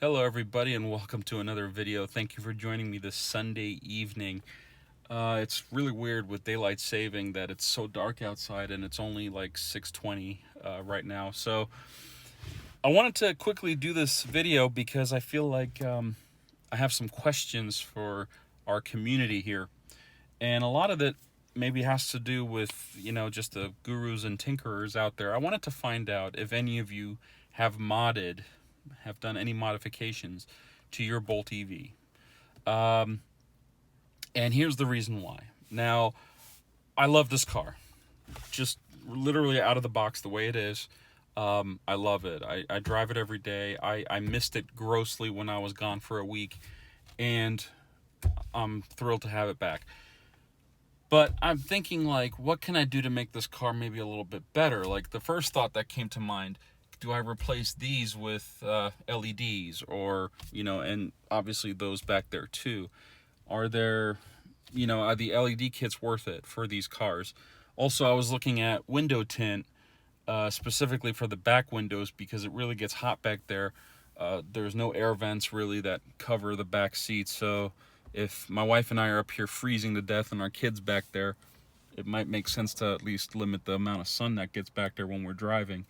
Hello everybody and welcome to another video. Thank you for joining me this Sunday evening. It's really weird with daylight saving that it's so dark outside and it's only like 6:20 right now. So I wanted to quickly do this video because I feel like I have some questions for our community here. And a lot of it maybe has to do with, just the gurus and tinkerers out there. I wanted to find out if any of you have done any modifications to your Bolt EV. And here's the reason why. Now, I love this car. Just literally out of the box the way it is. I love it. I drive it every day. I missed it grossly when I was gone for a week. And I'm thrilled to have it back. But I'm thinking, like, what can I do to make this car maybe a little bit better? Like, the first thought that came to mind, do I replace these with LEDs or, and obviously those back there too. Are the LED kits worth it for these cars? Also, I was looking at window tint specifically for the back windows because it really gets hot back there. There's no air vents really that cover the back seats. So if my wife and I are up here freezing to death and our kids back there, it might make sense to at least limit the amount of sun that gets back there when we're driving.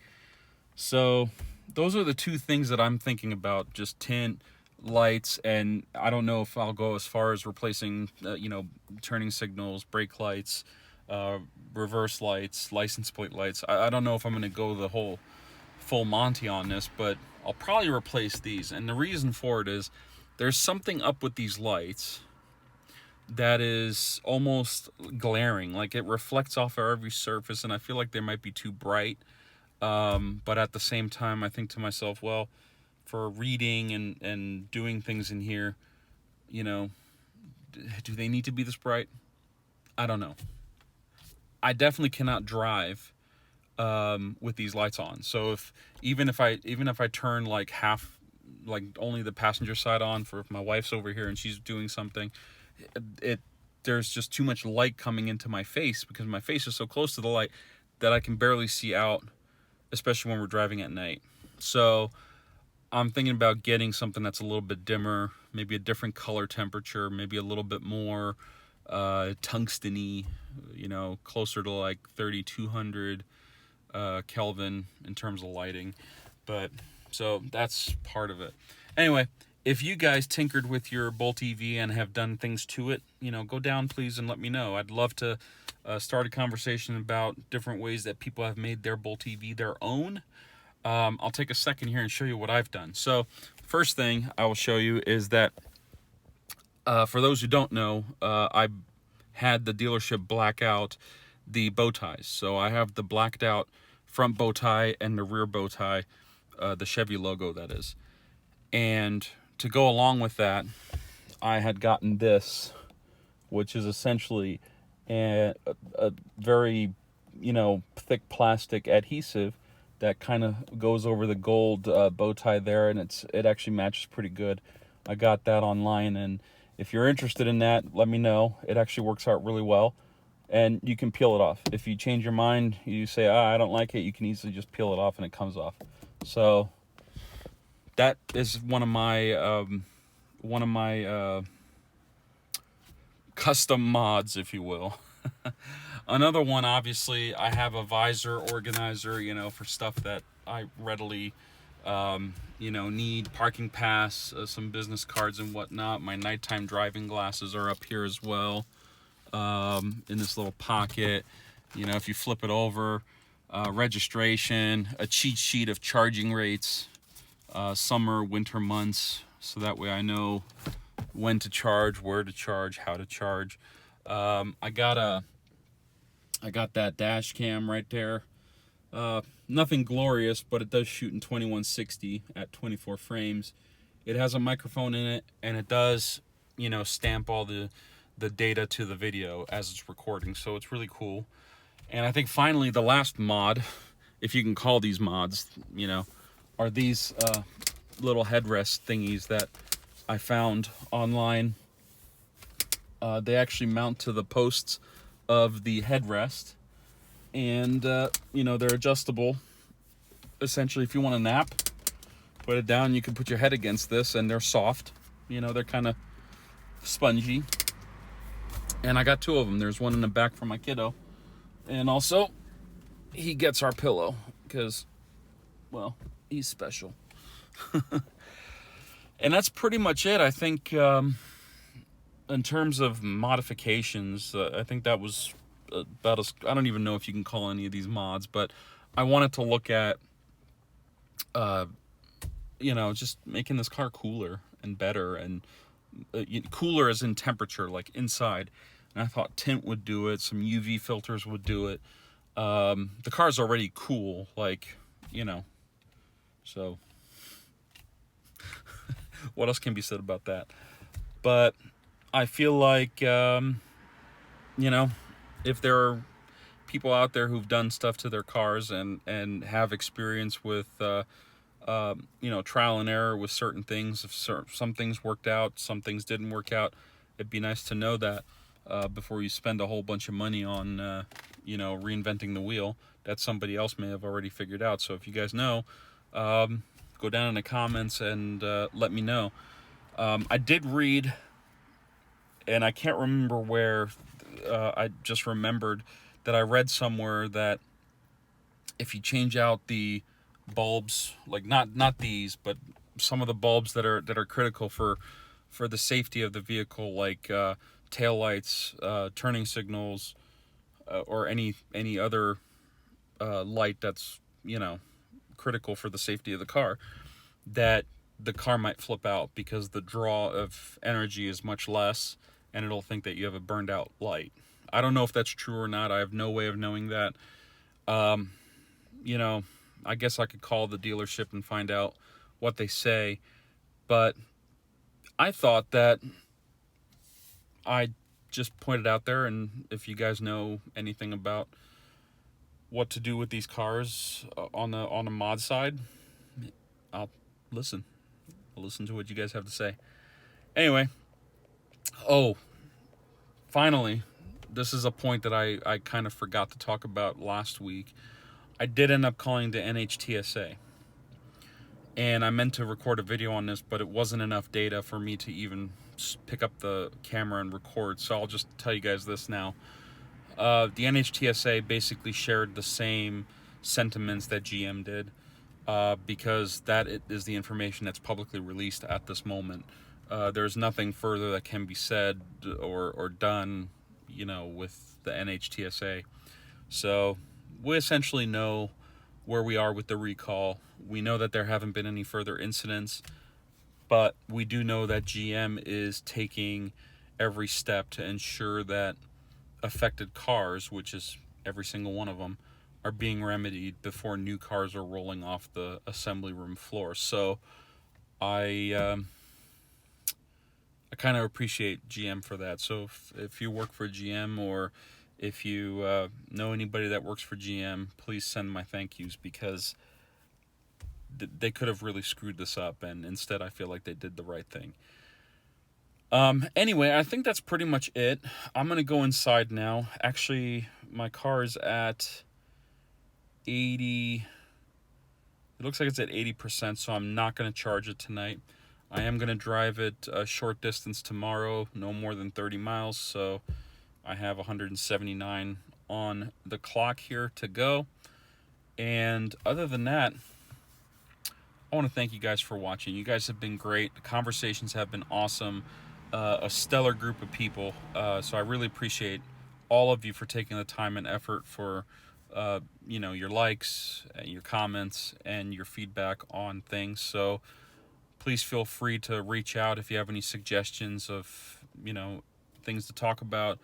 So those are the two things that I'm thinking about, just tint, lights, and I don't know if I'll go as far as replacing, turning signals, brake lights, reverse lights, license plate lights. I don't know if I'm going to go the whole full Monty on this, but I'll probably replace these. And the reason for it is there's something up with these lights that is almost glaring. Like it reflects off of every surface, and I feel like they might be too bright. But at the same time, I think to myself, well, for reading and doing things in here, do they need to be this bright? I don't know. I definitely cannot drive with these lights on. So even if I turn like half, like only the passenger side on for if my wife's over here and she's doing something, there's just too much light coming into my face because my face is so close to the light that I can barely see out, especially when we're driving at night. So I'm thinking about getting something that's a little bit dimmer, maybe a different color temperature, maybe a little bit more tungsten-y, closer to like 3200 Kelvin in terms of lighting. But so that's part of it. Anyway, if you guys tinkered with your Bolt EV and have done things to it, go down please and let me know. I'd love to start a conversation about different ways that people have made their Bolt EV their own. I'll take a second here and show you what I've done. So first thing I will show you is that for those who don't know, I had the dealership black out the bow ties. So I have the blacked out front bow tie and the rear bow tie, the Chevy logo that is. And to go along with that, I had gotten this, which is essentially a very, thick plastic adhesive that kind of goes over the gold bow tie there, and it actually matches pretty good. I got that online, and if you're interested in that, let me know. It actually works out really well, and you can peel it off. If you change your mind, you say, I don't like it, you can easily just peel it off and it comes off. So that is one of my custom mods, if you will. Another one, obviously, I have a visor organizer, for stuff that I readily, need. Parking pass, some business cards and whatnot. My nighttime driving glasses are up here as well, in this little pocket. If you flip it over, registration, a cheat sheet of charging rates, summer, winter months, so that way I know when to charge, where to charge, how to charge. I got that dash cam right there. Nothing glorious, but it does shoot in 2160 at 24 frames. It has a microphone in it, and it does, stamp all the data to the video as it's recording, so it's really cool. And I think finally the last mod, if you can call these mods, are these little headrest thingies that I found online. They actually mount to the posts of the headrest, and they're adjustable. Essentially, if you want to nap, Put it down, you can put your head against this, and they're soft. You know, they're kind of spongy. And I got two of them. There's one in the back for my kiddo. And also, he gets our pillow because, well, he's special. And that's pretty much it. I think in terms of modifications, I think that was about as... I don't even know if you can call any of these mods, but I wanted to look at, you know, just making this car cooler and better, and cooler as in temperature, like inside. And I thought tint would do it, some UV filters would do it. The car's already cool, like, you know, so what else can be said about that? But I feel like, you know, if there are people out there who've done stuff to their cars and have experience with, you know, trial and error with certain things, if some things worked out, some things didn't work out, it'd be nice to know that before you spend a whole bunch of money on, you know, reinventing the wheel that somebody else may have already figured out. So if you guys know, go down in the comments and let me know. I did read, and I can't remember where, I just remembered that I read somewhere that if you change out the bulbs, like not these, but some of the bulbs that are critical for the safety of the vehicle, like tail lights, turning signals, or any other light that's, you know, critical for the safety of the car, that the car might flip out because the draw of energy is much less, and it'll think that you have a burned out light. I don't know if that's true or not. I have no way of knowing that. You know, I guess I could call the dealership and find out what they say, but I thought that I just pointed out there, and if you guys know anything about what to do with these cars on the mod side, I'll listen. I'll listen to what you guys have to say. Anyway, oh, finally, this is a point that I kind of forgot to talk about last week. I did end up calling the NHTSA, and I meant to record a video on this, but it wasn't enough data for me to even pick up the camera and record, so I'll just tell you guys this now. The NHTSA basically shared the same sentiments that GM did, because that is the information that's publicly released at this moment. There's nothing further that can be said or done, you know, with the NHTSA. So we essentially know where we are with the recall. We know that there haven't been any further incidents, but we do know that GM is taking every step to ensure that affected cars, which is every single one of them, are being remedied before new cars are rolling off the assembly room floor. So I kind of appreciate GM for that. So if you work for GM, or if you know anybody that works for GM, please send my thank yous, because they could have really screwed this up, and instead I feel like they did the right thing. Anyway, I think that's pretty much it. I'm going to go inside now. Actually, my car is at 80... It looks like it's at 80%, so I'm not going to charge it tonight. I am going to drive it a short distance tomorrow, no more than 30 miles, so I have 179 on the clock here to go. And other than that, I want to thank you guys for watching. You guys have been great. The conversations have been awesome. A stellar group of people. So I really appreciate all of you for taking the time and effort for, you know, your likes, your comments, and your feedback on things. So please feel free to reach out if you have any suggestions of, you know, things to talk about,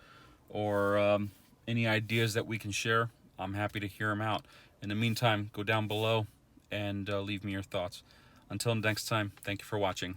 or any ideas that we can share. I'm happy to hear them out. In the meantime, go down below and leave me your thoughts. Until next time, thank you for watching.